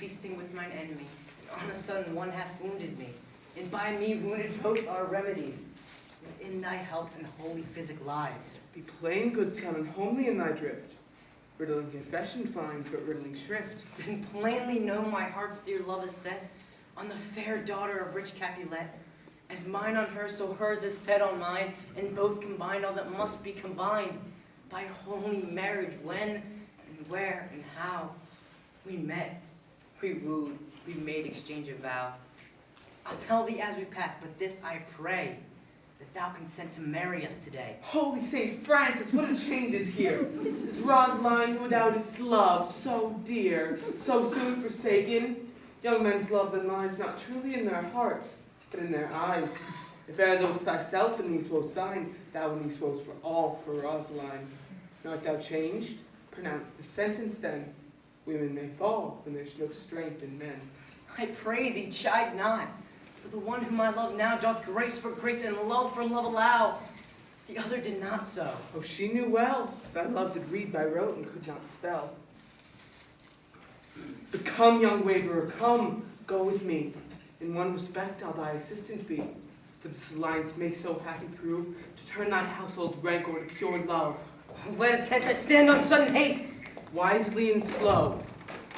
feasting with mine enemy, and on a sudden one hath wounded me, and by me wounded both our remedies. But in thy help and holy physic lies. Be plain, good son, and homely in thy drift. Riddling confession finds, but riddling shrift. Then plainly know my heart's dear love is set on the fair daughter of rich Capulet. As mine on her, so hers is set on mine, and both combined all that must be combined. By holy marriage, when and where and how we met, we wooed, we made exchange of vow. I'll tell thee as we pass, but this I pray, that thou consent to marry us today. Holy Saint Francis, what a change is here! This Rosaline who without its love, so dear, so soon forsaken. Young men's love then lies not truly in their hearts, but in their eyes. If e'er thou wast thyself in these woes thine, thou in these woes were all for Rosaline. Art thou changed? Pronounce the sentence then. Women may fall when there's no strength in men. I pray thee, chide not, for the one whom I love now doth grace for grace and love for love allow. The other did not so. Oh, she knew well, thy love did read by rote and could not spell. But come, young waverer, come, go with me. In one respect I'll thy assistant be, that this alliance may so happy prove, to turn thy household's rancor to pure love. Let us hence, I stand on sudden haste. Wisely and slow,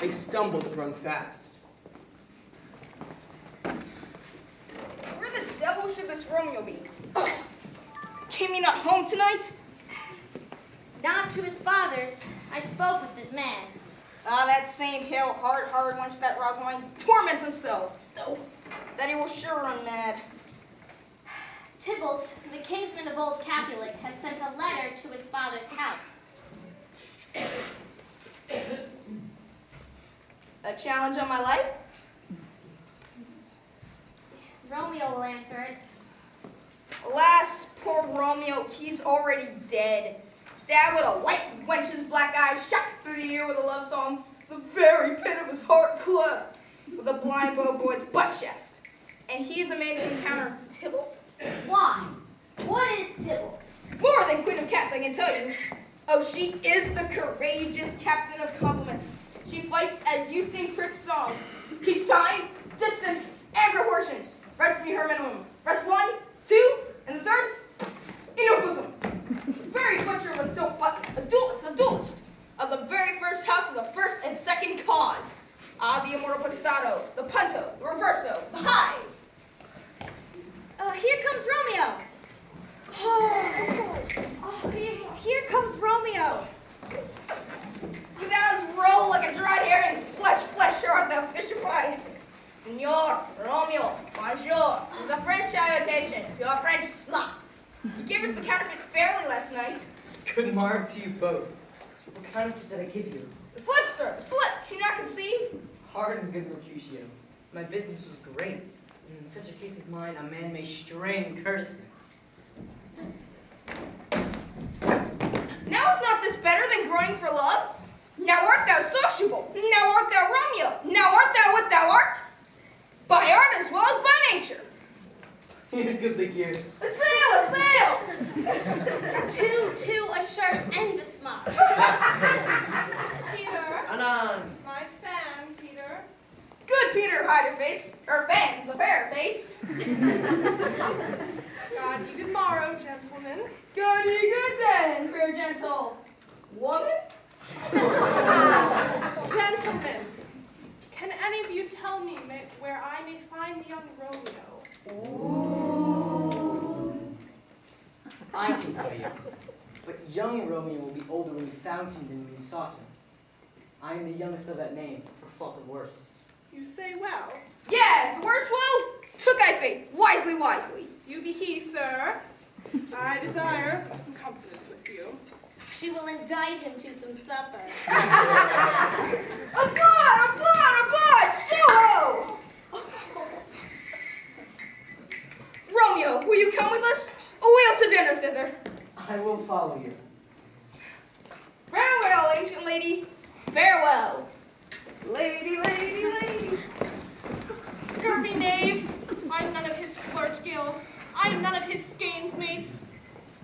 they stumble to run fast. Where the devil should this Romeo be? Came he not home tonight? Not to his father's. I spoke with this man. Ah, that same pale, hard wench that Rosaline torments him so. Oh, that he will sure run mad. Tybalt, the kingsman of old Capulet, has sent a letter to his father's house. A challenge on my life? Romeo will answer it. Alas, poor Romeo, he's already dead. Stabbed with a white wench's black eye, shot through the ear with a love song, the very pit of his heart cleft with a blind bow boy's butt shaft. And he's a man to encounter Tybalt? Why? What is Tybalt? More than Queen of Cats, I can tell you. Oh, she is the courageous captain of compliments. She fights as you sing Crick's songs. Keeps time, distance, and proportion. Rest be her minimum. Rest 1, 2, and the third, in her bosom. Very butcher was so but a duelist of the very first house of the first and second cause. Ah, the immortal passato, the punto, the reverso, the high. Here comes Romeo. Here comes Romeo. You thou roll like a dried herring, flesh, sure art thou fishified. Signor Romeo, bonjour. It is a French salutation to a French slop. You gave us the counterfeit fairly last night. Good morrow to you both. What counterfeit did I give you? The slip, sir, the slip. Can you not conceive? Hard and good Mercutio. My business was great. And in such a case as mine, a man may strain courtesy. Now is not this better than groaning for love? Now art thou sociable. Now art thou Romeo. Now art thou what thou art. By art as well as by nature. Here's good look here. A sail! Two, a shirt and a smock. Peter, Anon. my fan, Peter. Good Peter, hide your face. Her fan's the fair face. God, ye good morrow, gentlemen. Good ye good day, fair gentle woman. Gentlemen, can any of you tell me where I may find young Romeo? Ooh. I can tell you. But young Romeo will be older when you found him than when you sought him. I am the youngest of that name, for fault of worse. You say well. Yeah, the worst will, took I faith, wisely. You be he, sir. I desire some confidence with you. She will indict him to some supper. Applaud, so! Romeo, will you come with us? A wheel to dinner thither. I will follow you. Farewell, ancient lady. Farewell. Lady. Scurvy knave, I'm none of his flirt gills. I'm none of his skeins mates.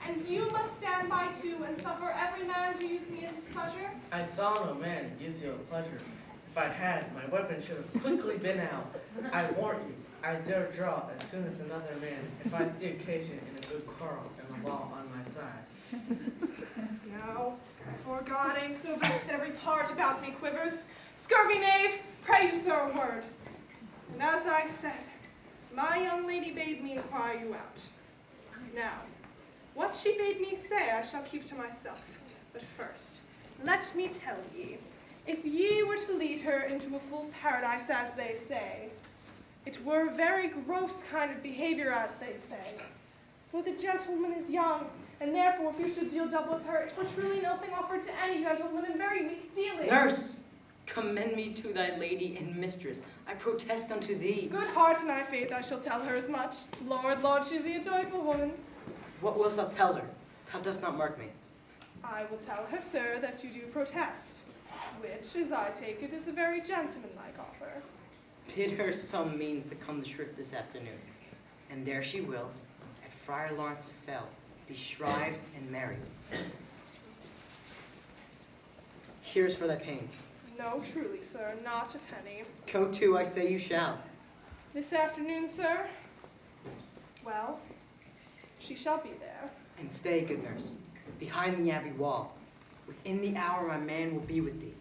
And you must stand by too and suffer every man to use me in his pleasure. I saw no man gives you a pleasure. If I'd had, my weapon should have quickly been out. I warrant you, I dare draw as soon as another man, if I see occasion in a good quarrel and the law on my side. Now, before God ain't so vexed that every part about me quivers, scurvy knave, pray you, sir, a word. And as I said, my young lady bade me inquire you out. Now, what she bade me say I shall keep to myself. But first, let me tell ye, if ye were to lead her into a fool's paradise, as they say, it were a very gross kind of behavior, as they say. For the gentleman is young, and therefore if you should deal double with her, it were truly nothing offered to any gentleman, and very weak dealing. Nurse, commend me to thy lady and mistress. I protest unto thee. Good heart and I faith I shall tell her as much. Lord, she be a joyful woman. What wilt thou tell her? Thou dost not mark me. I will tell her, sir, that you do protest, which, as I take it, is a very gentlemanlike offer. Bid her some means to come to shrift this afternoon, and there she will, at Friar Lawrence's cell, be shrived and married. Here's for thy pains. No, truly, sir, not a penny. Go to, I say you shall. This afternoon, sir? Well, she shall be there. And stay, good nurse, behind the abbey wall. Within the hour my man will be with thee,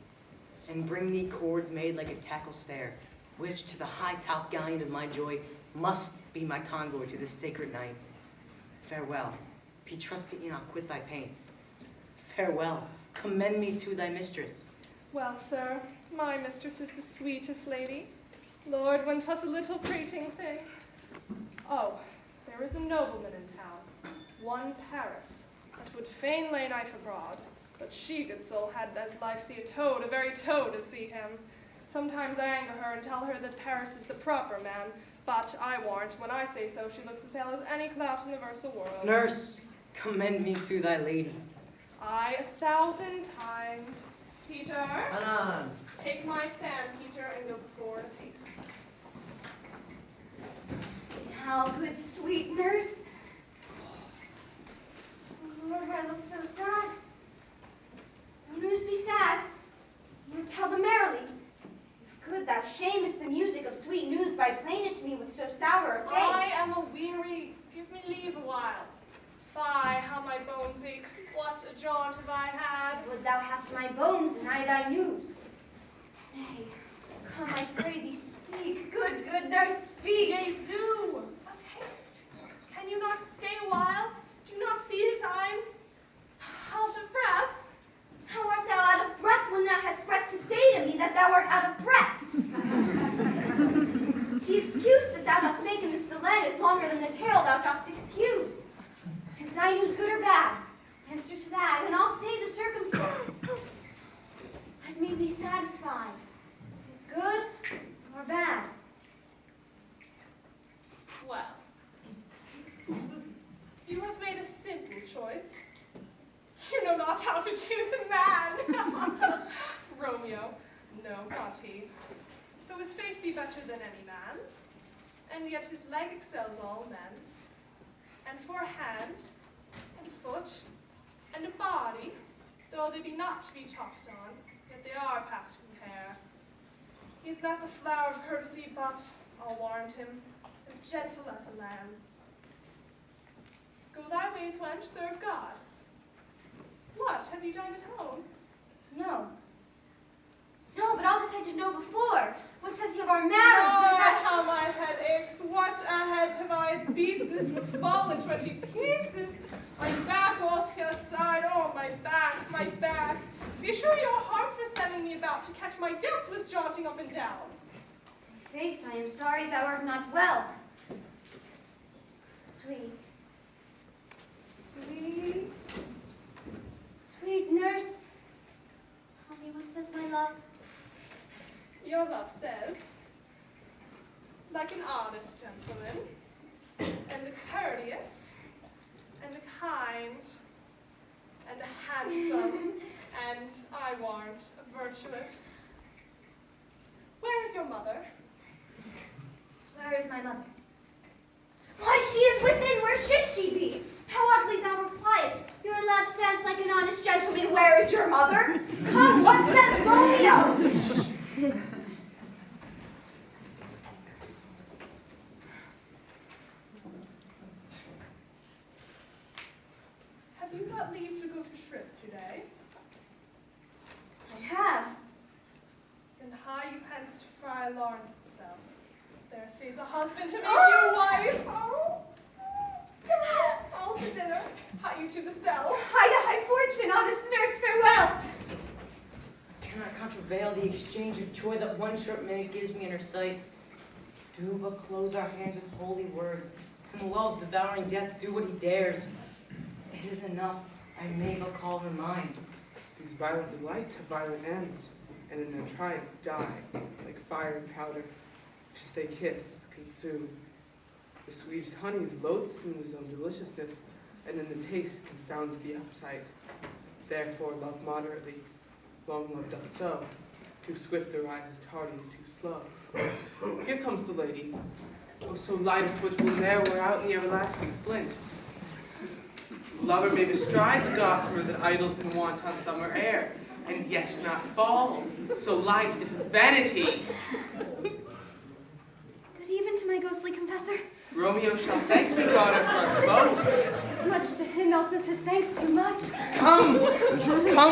and bring thee cords made like a tackle stair, which to the high top galleon of my joy must be my convoy to this sacred night. Farewell, be trusty and I'll quit thy pains. Farewell, commend me to thy mistress. Well, sir, my mistress is the sweetest lady. Lord, when 'twas a little prating thing. Oh, there is a nobleman in town, one Paris, that would fain lay knife abroad, but she, good soul, had as life see a toad, a very toad, to see him. Sometimes I anger her and tell her that Paris is the proper man, but I warrant, when I say so, she looks as pale as any clout in the versal world. Nurse, commend me to thy lady. Aye, 1,000 times. Peter, Anon. take my fan, Peter, and go before in a pace. How good, sweet nurse. Oh, Lord, why look so sad? No news be sad, yet tell them merrily. If good, thou shamest the music of sweet news by playing it to me with so sour a face. I am a weary. Give me leave a while. Fie, how my bones ache. What a jaunt have I had. Would thou hast my bones and I thy news. Nay, come, I pray thee, speak. Good, good nurse, speak. Jesu, a haste. Can you not stay a while? Do you not see the time? Out of breath? How art thou out of breath when thou hast breath to say to me that thou art out of breath? The excuse that thou dost make in this delay is longer than the tale thou dost excuse. Is thy news good or bad? Answer to that, and I'll stay the circumstance. Let me be satisfied. Is good or bad? Well, you have made a simple choice. You know not how to choose a man. Romeo, no, not he. Though his face be better than any man's, and yet his leg excels all men's, and for a hand, and foot, and a body, though they be not to be talked on, yet they are past compare. He is not the flower of courtesy, but, I'll warrant him, as gentle as a lamb. Go thy ways, wench, serve God. What, have you dined at home? No. No, but all this I did know before. What says he of our marriage? Lord, how my head aches. What a head have I beats this would fall in 20 pieces. My back all to the side. Oh, my back, my back. Be sure your heart for sending me about to catch my death with jaunting up and down. Faith, I am sorry thou art not well. Sweet. Sweet. Sweet nurse. Tell me what says my love. Your love says, like an honest gentleman, and a courteous, and a kind, and a handsome, and, I warrant, a virtuous. Where is your mother? Where is my mother? Why, she is within. Where should she be? How ugly thou repliest. Your love says, like an honest gentleman, where is your mother? Come, what says Romeo? hie you hence to Friar Lawrence's cell. There stays a husband to make you a wife. Oh, all to dinner. Hie you to the cell. Hide a high fortune, honest nurse, farewell. Cannot contravail the exchange of joy that one short minute gives me in her sight. Do but close our hands with holy words, and love, devouring death, do what he dares. It is enough, I may but call her mine. These violent delights have violent ends, and in their triumph die, like fire and powder, which as they kiss, consume. The sweetest honey is loathsome in its own deliciousness, and in the taste confounds the appetite. Therefore love moderately, long love doth so. Too swift arises, tardy is too slow. Here comes the lady. Oh, so light of foot will ne'er wear out in the everlasting flint. Lover may bestride the gossamer that idles in wanton summer air, and yet not fall. So light is vanity. Good even to my ghostly confessor. Romeo shall thank me, daughter, for us both. As much to him else as his thanks too much. Come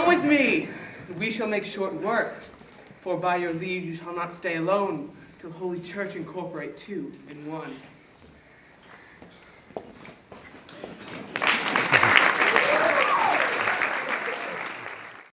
with me. We shall make short work. For by your leave you shall not stay alone, till Holy Church incorporate two in one.